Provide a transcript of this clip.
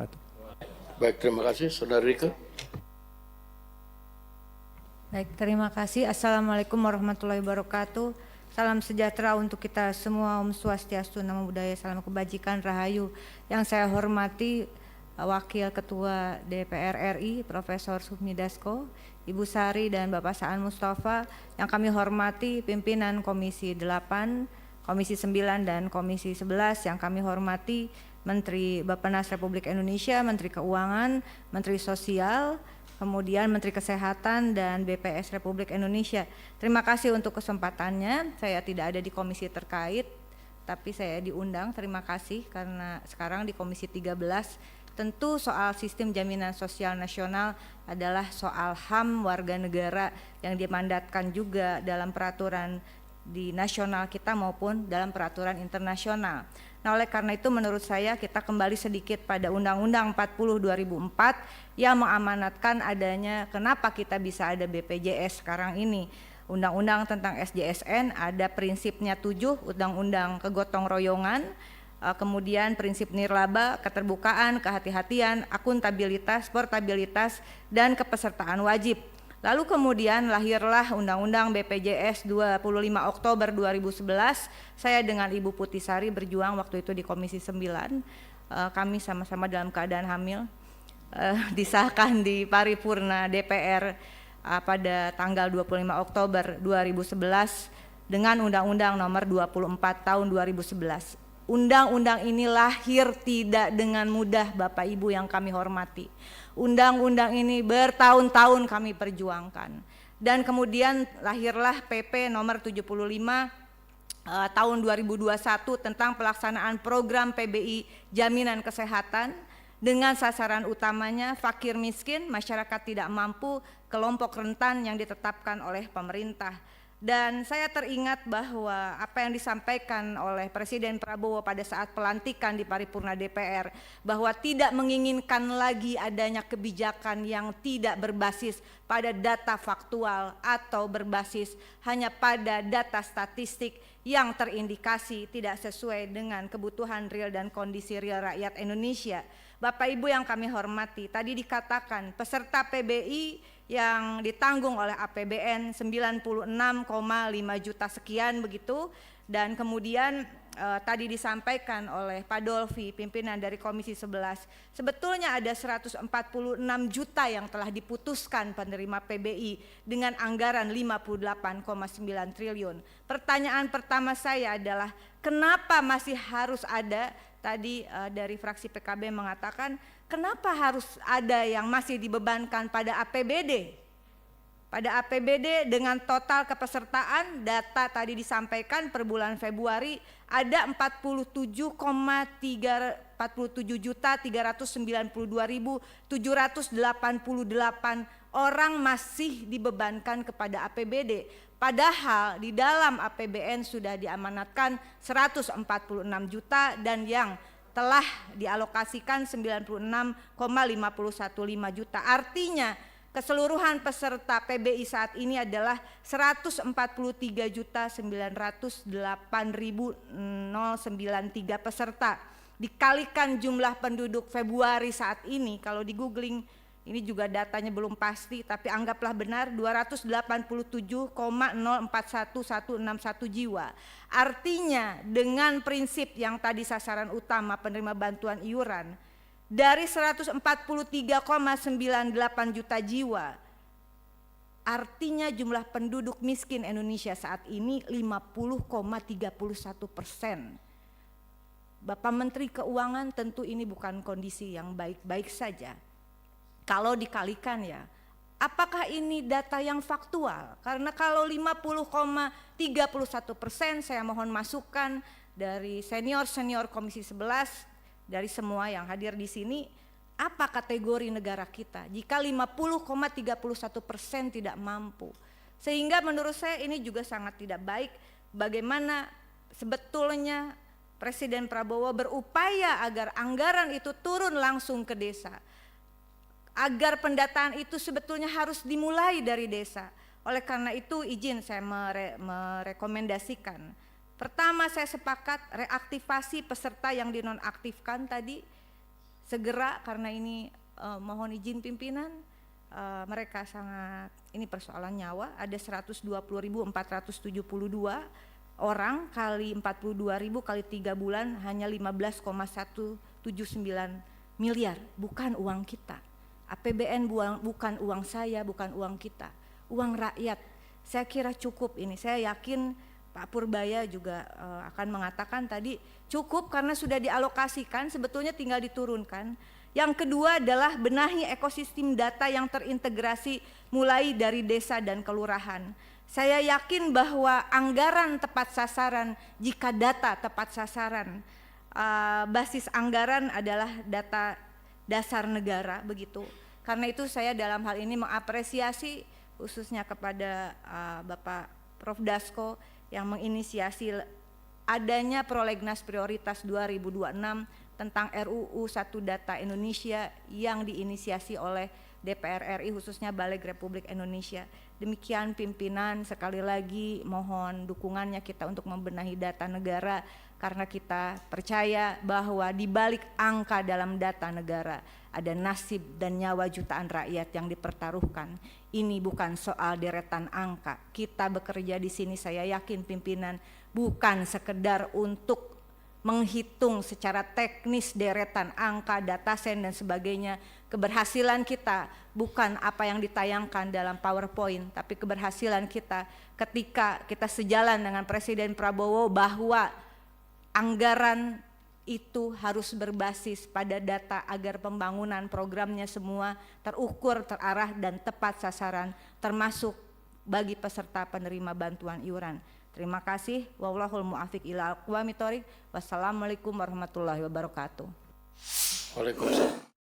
wabarakatuh. Baik, terima kasih. Saudara Rike. Baik, terima kasih. Assalamualaikum warahmatullahi wabarakatuh. Salam sejahtera untuk kita semua. Om Swastiastu, Namo Buddhaya, salam kebajikan, rahayu. Yang saya hormati Wakil Ketua DPR RI Profesor Sufmi Dasko, Ibu Sari dan Bapak Saan Mustafa. Yang kami hormati pimpinan Komisi 8, Komisi 9 dan Komisi 11. Yang kami hormati Menteri Bappenas Republik Indonesia, Menteri Keuangan, Menteri Sosial, kemudian Menteri Kesehatan dan BPS Republik Indonesia. Terima kasih untuk kesempatannya. Saya tidak ada di komisi terkait, tapi saya diundang. Terima kasih karena sekarang di Komisi 13 tentu soal sistem jaminan sosial nasional adalah soal HAM warga negara yang dimandatkan juga dalam peraturan di nasional kita maupun dalam peraturan internasional. Nah, oleh karena itu menurut saya kita kembali sedikit pada Undang-Undang 40 2004 yang mengamanatkan adanya kenapa kita bisa ada BPJS sekarang ini. Undang-Undang tentang SJSN ada prinsipnya 7, Undang-Undang kegotong royongan, kemudian prinsip nirlaba, keterbukaan, kehati-hatian, akuntabilitas, portabilitas, dan kepesertaan wajib. Lalu kemudian lahirlah Undang-Undang BPJS 25 Oktober 2011. Saya dengan Ibu Putisari berjuang waktu itu di Komisi 9. Kami sama-sama dalam keadaan hamil. Disahkan di paripurna DPR pada tanggal 25 Oktober 2011 dengan Undang-Undang nomor 24 tahun 2011. Undang-undang ini lahir tidak dengan mudah, Bapak Ibu yang kami hormati. Undang-undang ini bertahun-tahun kami perjuangkan. Dan kemudian lahirlah PP nomor 75 tahun 2021 tentang pelaksanaan program PBI Jaminan Kesehatan dengan sasaran utamanya fakir miskin, masyarakat tidak mampu, kelompok rentan yang ditetapkan oleh pemerintah. Dan saya teringat bahwa apa yang disampaikan oleh Presiden Prabowo pada saat pelantikan di paripurna DPR bahwa tidak menginginkan lagi adanya kebijakan yang tidak berbasis pada data faktual atau berbasis hanya pada data statistik yang terindikasi tidak sesuai dengan kebutuhan real dan kondisi real rakyat Indonesia. Bapak Ibu yang kami hormati, tadi dikatakan peserta PBI yang ditanggung oleh APBN 96,5 juta sekian begitu, dan kemudian tadi disampaikan oleh Pak Dolfi pimpinan dari Komisi 11 sebetulnya ada 146 juta yang telah diputuskan penerima PBI dengan anggaran 58,9 triliun. Pertanyaan pertama saya adalah kenapa masih harus ada, tadi dari fraksi PKB mengatakan kenapa harus ada yang masih dibebankan pada APBD? Pada APBD dengan total kepesertaan data tadi disampaikan per bulan Februari ada 47.392.788 orang masih dibebankan kepada APBD. Padahal di dalam APBN sudah diamanatkan 146 juta dan yang telah dialokasikan 96,515 juta. Artinya keseluruhan peserta PBI saat ini adalah 143.908.093 peserta. Dikalikan jumlah penduduk Februari saat ini, kalau di googling ini juga datanya belum pasti, tapi anggaplah benar 287,041161 jiwa. Artinya dengan prinsip yang tadi sasaran utama penerima bantuan iuran dari 143,98 juta jiwa, artinya jumlah penduduk miskin Indonesia saat ini 50,31%. Bapak Menteri Keuangan, tentu ini bukan kondisi yang baik-baik saja. Kalau dikalikan ya, apakah ini data yang faktual? Karena kalau 50,31%, saya mohon masukan dari senior-senior Komisi 11, dari semua yang hadir di sini, apa kategori negara kita jika 50,31% tidak mampu? Sehingga menurut saya ini juga sangat tidak baik. Bagaimana sebetulnya Presiden Prabowo berupaya agar anggaran itu turun langsung ke desa, agar pendataan itu sebetulnya harus dimulai dari desa. Oleh karena itu izin saya merekomendasikan. Pertama, saya sepakat reaktivasi peserta yang dinonaktifkan tadi segera karena ini mohon izin pimpinan, mereka sangat, ini persoalan nyawa, ada 120.472 orang kali 42.000 kali 3 bulan hanya 15,179 miliar, bukan uang kita. APBN bukan uang saya, bukan uang kita, uang rakyat. Saya kira cukup ini, saya yakin Pak Purbaya juga akan mengatakan tadi cukup karena sudah dialokasikan, sebetulnya tinggal diturunkan. Yang kedua adalah benahi ekosistem data yang terintegrasi mulai dari desa dan kelurahan. Saya yakin bahwa anggaran tepat sasaran, jika data tepat sasaran, basis anggaran adalah data dasar negara begitu. Karena itu saya dalam hal ini mengapresiasi khususnya kepada Bapak Prof. Dasko yang menginisiasi adanya prolegnas prioritas 2026 tentang RUU 1 Data Indonesia yang diinisiasi oleh DPR RI khususnya Balik Republik Indonesia. Demikian pimpinan, sekali lagi mohon dukungannya kita untuk membenahi data negara karena kita percaya bahwa di balik angka dalam data negara ada nasib dan nyawa jutaan rakyat yang dipertaruhkan. Ini bukan soal deretan angka. Kita bekerja di sini, saya yakin pimpinan, bukan sekedar untuk menghitung secara teknis deretan angka, dataset dan sebagainya. Keberhasilan kita bukan apa yang ditayangkan dalam PowerPoint, tapi keberhasilan kita ketika kita sejalan dengan Presiden Prabowo bahwa anggaran itu harus berbasis pada data agar pembangunan programnya semua terukur, terarah dan tepat sasaran, termasuk bagi peserta penerima bantuan iuran. Terima kasih. Wallahul muwaffiq ila aqwamit thoriq. Wassalamualaikum warahmatullahi wabarakatuh. Waalaikumsalam.